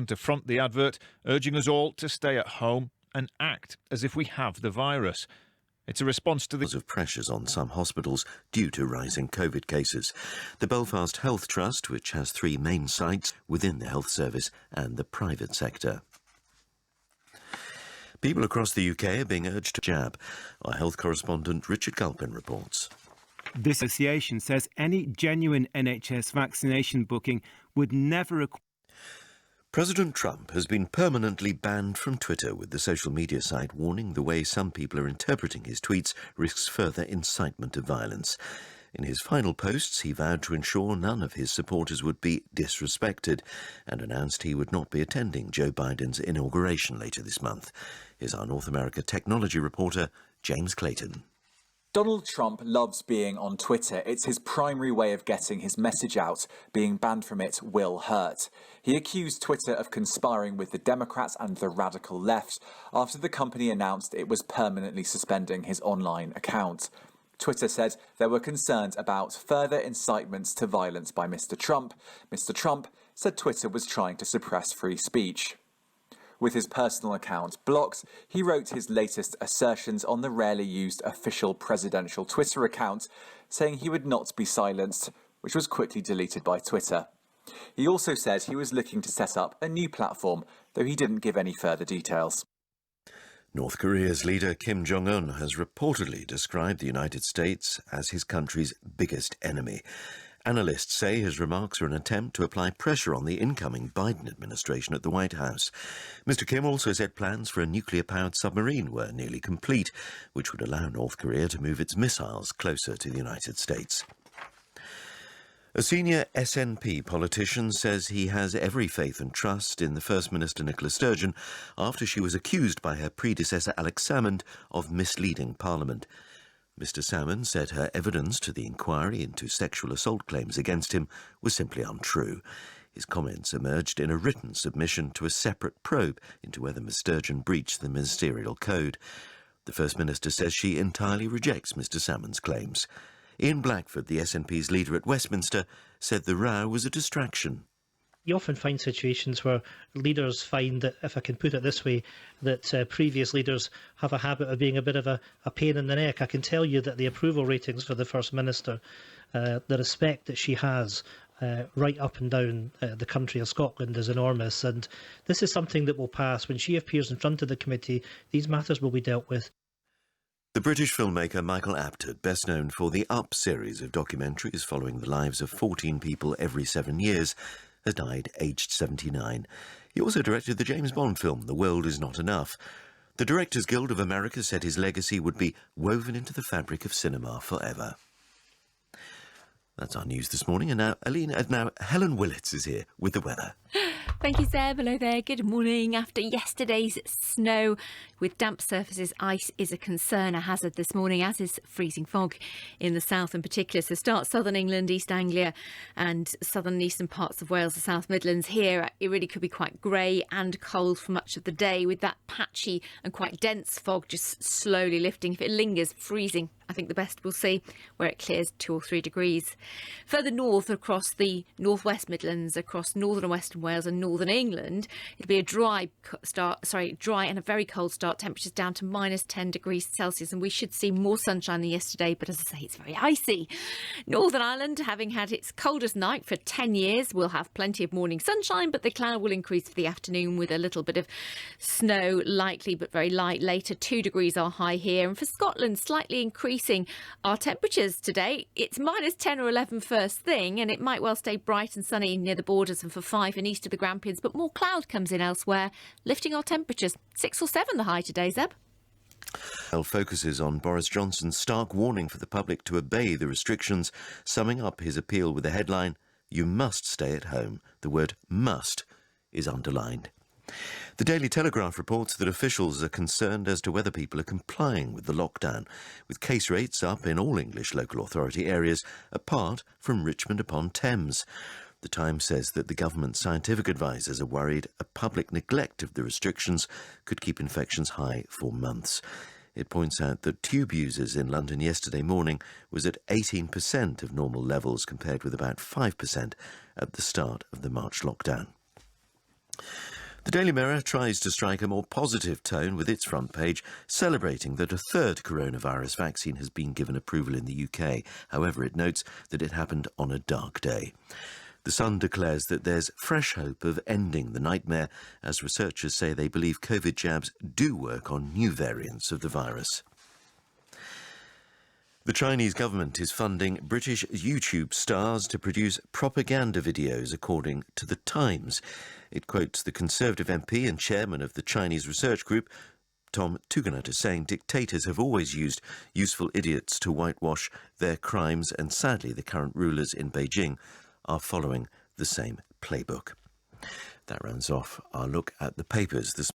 chosen to front the advert, urging us all to stay at home and act as if we have the virus. It's a response to the pressures on some hospitals due to rising COVID cases. The Belfast Health Trust, which has 3 main sites within the health service and the private sector. People across the UK are being urged to jab. Our health correspondent Richard Gulpin reports. This association says any genuine NHS vaccination booking would never require. President Trump has been permanently banned from Twitter, with the social media site warning the way some people are interpreting his tweets risks further incitement of violence. In his final posts, he vowed to ensure none of his supporters would be disrespected and announced he would not be attending Joe Biden's inauguration later this month. Here's our North America technology reporter, James Clayton. Donald Trump loves being on Twitter. It's his primary way of getting his message out. Being banned from it will hurt. He accused Twitter of conspiring with the Democrats and the radical left after the company announced it was permanently suspending his online account. Twitter said there were concerns about further incitements to violence by Mr. Trump. Mr. Trump said Twitter was trying to suppress free speech. With his personal account blocked, he wrote his latest assertions on the rarely used official presidential Twitter account, saying he would not be silenced, which was quickly deleted by Twitter. He also said he was looking to set up a new platform, though he didn't give any further details. North Korea's leader Kim Jong-un has reportedly described the United States as his country's biggest enemy. Analysts say his remarks are an attempt to apply pressure on the incoming Biden administration at the White House. Mr. Kim also said plans for a nuclear-powered submarine were nearly complete, which would allow North Korea to move its missiles closer to the United States. A senior SNP politician says he has every faith and trust in the First Minister Nicola Sturgeon after she was accused by her predecessor Alex Salmond of misleading Parliament. Mr. Salmond said her evidence to the inquiry into sexual assault claims against him was simply untrue. His comments emerged in a written submission to a separate probe into whether Ms. Sturgeon breached the ministerial code. The First Minister says she entirely rejects Mr. Salmond's claims. Ian Blackford, the SNP's leader at Westminster, said the row was a distraction. You often find situations where leaders find that, if I can put it this way, that previous leaders have a habit of being a bit of a pain in the neck. I can tell you that the approval ratings for the First Minister, the respect that she has right up and down the country of Scotland is enormous, and this is something that will pass. When she appears in front of the committee, these matters will be dealt with. The British filmmaker Michael Apted, best known for the Up series of documentaries following the lives of 14 people every 7 years, has died aged 79. He also directed the James Bond film The World Is Not Enough. The Directors Guild of America said his legacy would be woven into the fabric of cinema forever. That's our news this morning, and now Helen Willits is here with the weather. Thank you, Seb. Hello there. Good morning. After yesterday's snow with damp surfaces, ice is a concern, a hazard this morning, as is freezing fog in the south in particular. So start southern England, East Anglia and southern and eastern parts of Wales, the South Midlands. Here it really could be quite grey and cold for much of the day, with that patchy and quite dense fog just slowly lifting. If it lingers, freezing, I think the best we'll see where it clears 2 or 3 degrees. Further north across the northwest Midlands, across northern and western Wales and northern England, it'll be a dry and a very cold start. Temperatures down to minus 10 degrees Celsius, and we should see more sunshine than yesterday, but as I say, it's very icy. Northern Ireland, having had its coldest night for 10 years, will have plenty of morning sunshine, but the cloud will increase for the afternoon with a little bit of snow likely, but very light later. 2 degrees our high here. And for Scotland, slightly increasing our temperatures today. It's minus 10 or 11 first thing, and it might well stay bright and sunny near the borders and for 5 and east of the Grampians, but more cloud comes in elsewhere, lifting our temperatures. 6 or 7 the high today, Zeb. Well, focuses on Boris Johnson's stark warning for the public to obey the restrictions, summing up his appeal with the headline, "You must stay at home." The word must is underlined. The Daily Telegraph reports that officials are concerned as to whether people are complying with the lockdown, with case rates up in all English local authority areas, apart from Richmond-upon-Thames. The Times says that the government's scientific advisers are worried a public neglect of the restrictions could keep infections high for months. It points out that tube users in London yesterday morning was at 18% of normal levels, compared with about 5% at the start of the March lockdown. The Daily Mirror tries to strike a more positive tone with its front page, celebrating that a third coronavirus vaccine has been given approval in the UK. However, it notes that it happened on a dark day. The Sun declares that there's fresh hope of ending the nightmare, as researchers say they believe COVID jabs do work on new variants of the virus. The Chinese government is funding British YouTube stars to produce propaganda videos, according to The Times. It quotes the Conservative MP and chairman of the Chinese research group, Tom Tugendhat, as saying dictators have always used useful idiots to whitewash their crimes, and sadly the current rulers in Beijing are following the same playbook. That rounds off our look at the papers this